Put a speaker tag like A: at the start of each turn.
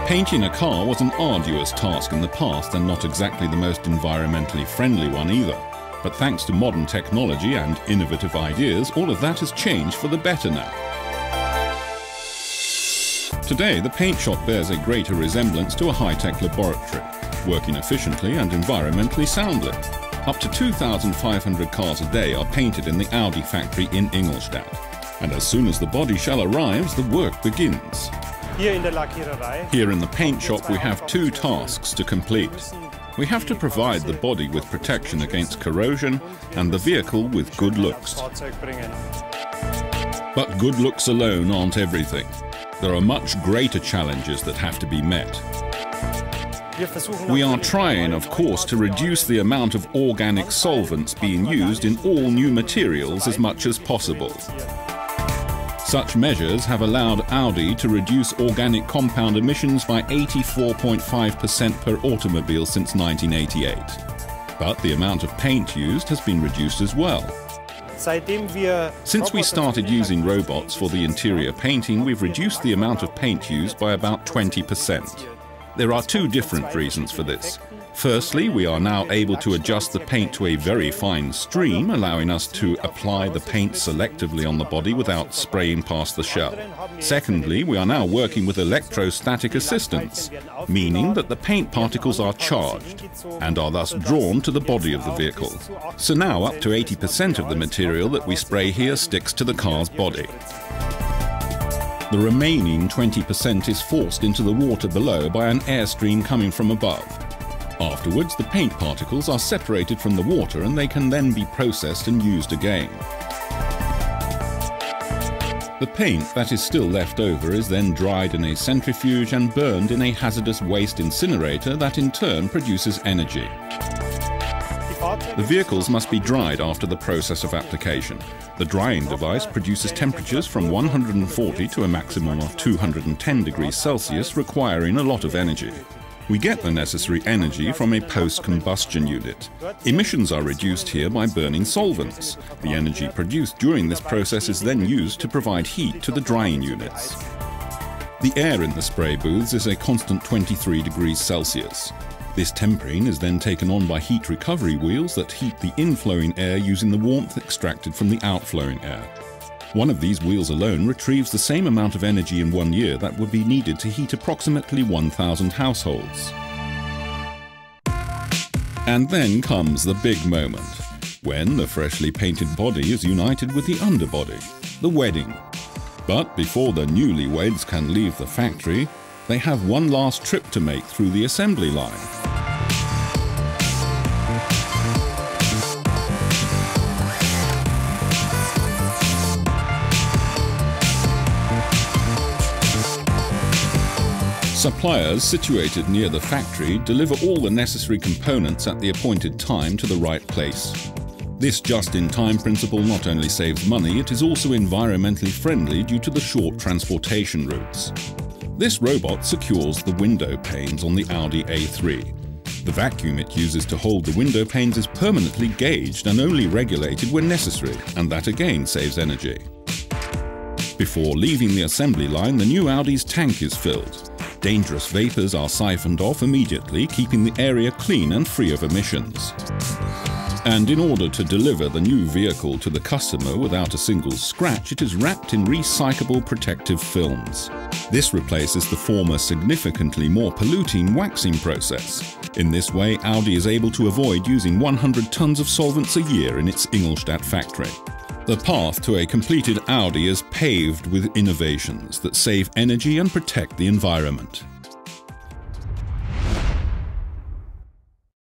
A: Painting a car was an arduous task in the past and not exactly the most environmentally friendly one either. But thanks to modern technology and innovative ideas, all of that has changed for the better now. Today, the paint shop bears a greater resemblance to a high-tech laboratory, working efficiently and environmentally soundly. Up to 2,500 cars a day are painted in the Audi factory in Ingolstadt. And as soon as the body shell arrives, the work begins. Here in the paint shop we have two tasks to complete. We have to provide the body with protection against corrosion and the vehicle with good looks. But good looks alone aren't everything. There are much greater challenges that have to be met. We are trying, of course, to reduce the amount of organic solvents being used in all new materials as much as possible. Such measures have allowed Audi to reduce organic compound emissions by 84.5% per automobile since 1988. But the amount of paint used has been reduced as well. Since we started using robots for the interior painting, we've reduced the amount of paint used by about 20%. There are two different reasons for this. Firstly, we are now able to adjust the paint to a very fine stream, allowing us to apply the paint selectively on the body without spraying past the shell. Secondly, we are now working with electrostatic assistance, meaning that the paint particles are charged and are thus drawn to the body of the vehicle. So now up to 80% of the material that we spray here sticks to the car's body. The remaining 20% is forced into the water below by an airstream coming from above. Afterwards, the paint particles are separated from the water and they can then be processed and used again. The paint that is still left over is then dried in a centrifuge and burned in a hazardous waste incinerator that in turn produces energy. The vehicles must be dried after the process of application. The drying device produces temperatures from 140 to a maximum of 210 degrees Celsius, requiring a lot of energy. We get the necessary energy from a post-combustion unit. Emissions are reduced here by burning solvents. The energy produced during this process is then used to provide heat to the drying units. The air in the spray booths is a constant 23 degrees Celsius. This tempering is then taken on by heat recovery wheels that heat the inflowing air using the warmth extracted from the outflowing air. One of these wheels alone retrieves the same amount of energy in 1 year that would be needed to heat approximately 1,000 households. And then comes the big moment, when the freshly painted body is united with the underbody, the wedding. But before the newlyweds can leave the factory, they have one last trip to make through the assembly line. Suppliers situated near the factory deliver all the necessary components at the appointed time to the right place. This just-in-time principle not only saves money, it is also environmentally friendly due to the short transportation routes. This robot secures the window panes on the Audi A3. The vacuum it uses to hold the window panes is permanently gauged and only regulated when necessary, and that again saves energy. Before leaving the assembly line, the new Audi's tank is filled. Dangerous vapors are siphoned off immediately, keeping the area clean and free of emissions. And in order to deliver the new vehicle to the customer without a single scratch, it is wrapped in recyclable protective films. This replaces the former significantly more polluting waxing process. In this way, Audi is able to avoid using 100 tons of solvents a year in its Ingolstadt factory. The path to a completed Audi is paved with innovations that save energy and protect the environment.